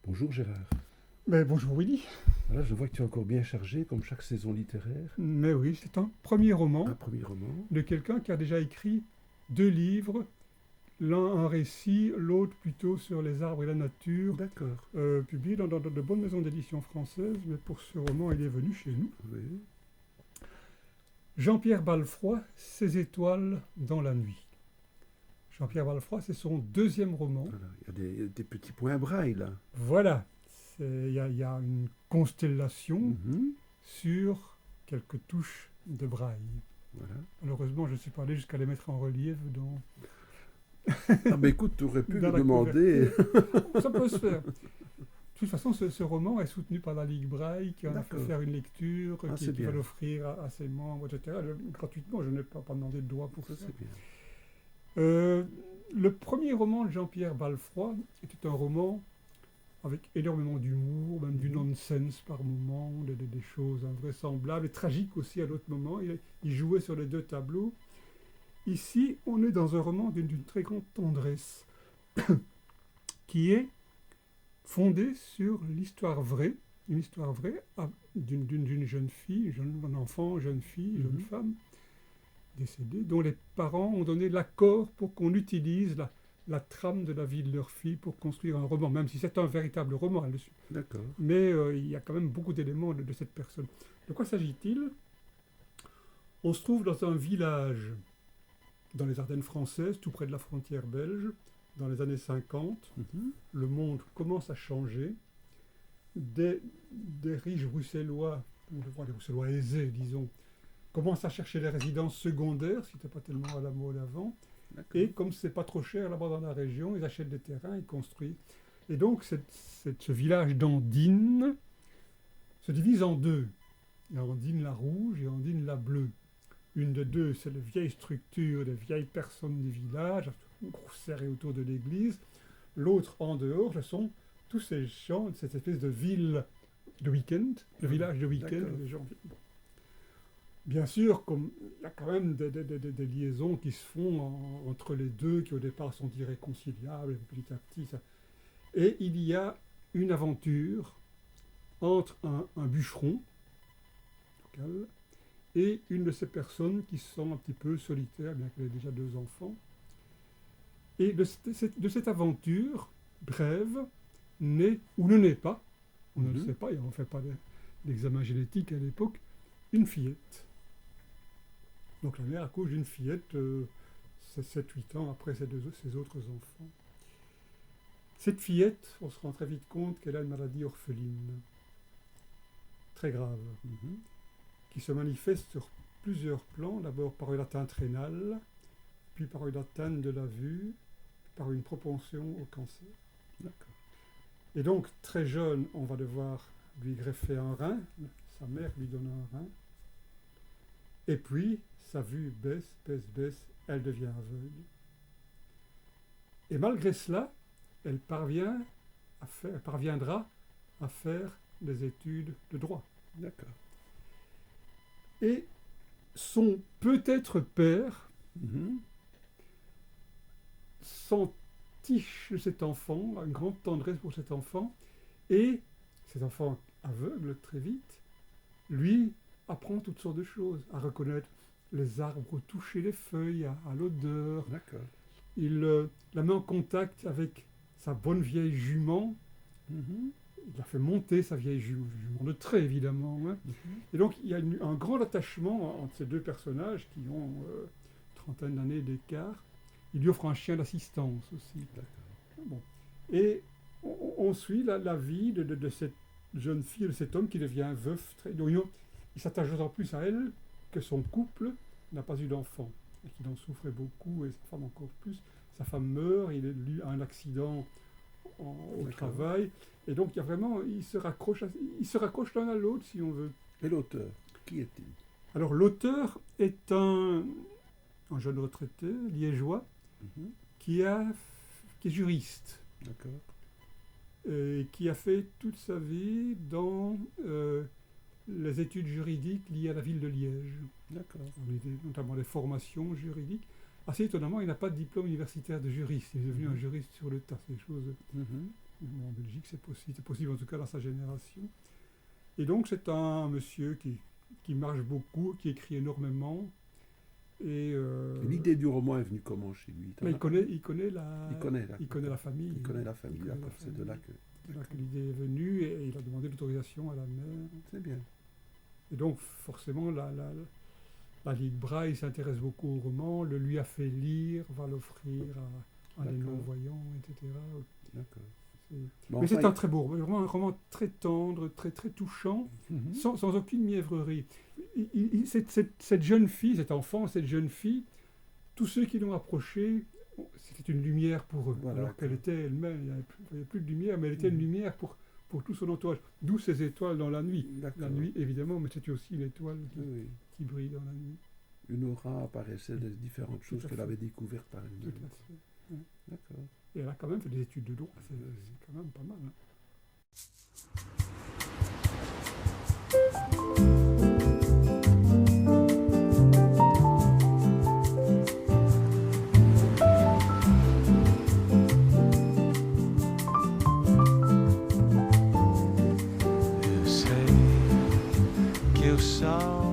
Bonjour Gérard. Mais bonjour Willy. Voilà, je vois que tu es encore bien chargé, comme chaque saison littéraire. Mais oui, c'est un premier Un roman premier roman. de quelqu'un qui a déjà écrit deux livres, l'un un récit, l'autre plutôt sur les arbres et la nature, D'accord. publié dans de bonnes maisons d'édition françaises, mais pour ce roman, il est venu chez nous. Oui. Jean-Pierre Balfroy, Ses étoiles dans la nuit. Jean-Pierre Balfroy, c'est son deuxième roman. Voilà. Il y a des petits points braille là. Voilà, il y a une constellation Mhm. sur quelques touches de braille. Voilà. Malheureusement, je ne suis pas allé jusqu'à les mettre en relief dans Ah ben écoute, tu aurais pu dans lui la demander. couverture. Ça peut se faire. De toute façon, ce roman est soutenu par la Ligue Braille, qui en a fait D'accord. faire une lecture, Ah, qui c'est va bien. l'offrir à ses membres, etc. Gratuitement, je n'ai pas demandé de droit pour Ça, ça. c'est bien. Euh, le premier roman de Jean-Pierre Balfroy était un roman avec énormément d'humour, même du Mhm. nonsense par moments, des choses invraisemblables et tragiques aussi à d'autres moments. Il jouait sur les deux tableaux. Ici, on est dans un roman d'une très grande tendresse, qui est fondée sur l'histoire vraie, une histoire vraie d'une jeune fille, un enfant, jeune fille, jeune Mhm. femme, décédée, dont les parents ont donné l'accord pour qu'on utilise la trame de la vie de leur fille pour construire un roman, même si c'est un véritable roman, D'accord. mais il y a quand même beaucoup d'éléments de cette personne. De quoi s'agit-il? On se trouve dans un village dans les Ardennes françaises, tout près de la frontière belge, dans les années 50. Mhm. Le monde commence à changer. Des riches bruxellois, ou des bruxellois aisés, disons, commencent à chercher des résidences secondaires, ce qui n'était pas tellement à la mode avant. D'accord. Et comme c'est pas trop cher là-bas dans la région, ils achètent des terrains, ils construisent. Et donc, ce village d'Andine se divise en deux. Il y a Andine la rouge et Andine la bleue. Une de deux, c'est les vieilles structures des vieilles personnes du village, serrées autour de l'église. L'autre, en dehors, ce sont tous ces gens, cette espèce de ville de week-end, de village de week-end. D'accord. Les gens. Bon. Bien sûr, comme il y a quand même des liaisons qui se font entre les deux, qui au départ sont irréconciliables, et petit à petit. Et il y a une aventure entre un bûcheron local et une de ces personnes qui se sent un petit peu solitaire, bien qu'elle ait déjà deux enfants. Et de cette aventure brève naît, ou ne naît pas, on ne le Mhm. sait pas, et on ne fait pas d'examen génétique à l'époque, une fillette. Donc la mère accouche d'une fillette 7-8 ans après ses autres enfants. Cette fillette, on se rend très vite compte qu'elle a une maladie orpheline, très grave, Mhm. qui se manifeste sur plusieurs plans, d'abord par une atteinte rénale, puis par une atteinte de la vue, par une propension au cancer. D'accord. Et donc, très jeune, on va devoir lui greffer un rein, sa mère lui donne un rein, et puis sa vue baisse, baisse, baisse, elle devient aveugle. Et malgré cela, elle parviendra à faire des études de droit. D'accord. Et son peut-être père Mhm. s'entiche de cet enfant, a une grande tendresse pour cet enfant, et cet enfant aveugle très vite, lui apprend toutes sortes de choses, à reconnaître les arbres, au toucher les feuilles, à l'odeur. D'accord. Il la met en contact avec sa bonne vieille jument. Mhm. Il a fait monter sa vieille jument de trait évidemment. Hein. Mhm. Et donc il y a un grand attachement entre ces deux personnages qui ont une trentaine d'années d'écart. Il lui offre un chien d'assistance aussi. D'accord. Bon. Et on suit la vie de cette jeune fille, de cet homme qui devient veuf. Donc, il s'attache d'autant plus à elle que son couple n'a pas eu d'enfant et qu'il en souffrait beaucoup, et sa femme encore plus. Sa femme meurt, il a un accident au D'accord. travail, et donc il y a vraiment, il se raccroche l'un à l'autre si on veut. Et l'auteur, qui est-il? Alors l'auteur est un jeune retraité liégeois Mhm. qui, a, qui est juriste. D'accord. Et qui a fait toute sa vie dans les études juridiques liées à la ville de Liège, D'accord. notamment les formations juridiques. Assez étonnamment, il n'a pas de diplôme universitaire de juriste, il est devenu un juriste sur le tas, c'est des choses Mhm. Bon, en Belgique, c'est possible en tout cas dans sa génération. Et donc, c'est un monsieur qui marche beaucoup, qui écrit énormément. Et L'idée du roman est venue comment chez lui? mais il connaît la Il connaît la, il connaît la famille. il connaît la famille, Il connaît la d'accord, c'est de là que... C'est là que l'idée est venue et il a demandé l'autorisation à la mère. C'est bien. Et donc, forcément, la Ligue Braille s'intéresse beaucoup au roman, le lui a fait lire, va l'offrir à des D'accord. non-voyants, etc. D'accord. C'est- Mais Mais c'est enfin, un très beau roman, un roman très tendre, très, très touchant, Mhm. sans aucune mièvrerie. Cette jeune fille, cet enfant, cette jeune fille, tous ceux qui l'ont approchée, c'était une lumière pour eux. Voilà, Alors qu'elle d'accord. était elle-même, il n'y avait plus de lumière, mais elle était une Mhm. lumière pour tout son entourage. D'où ces étoiles dans la nuit. D'accord. La nuit, évidemment, mais c'était aussi l'étoile Oui, oui. qui brille dans la nuit. Une aura apparaissait des différentes choses à qu'elle fait. avait découvertes par Tout elle-même. à fait. D'accord. Et elle a quand même fait des études de droit, c'est Oui. quand même pas mal. Hein. You say, give some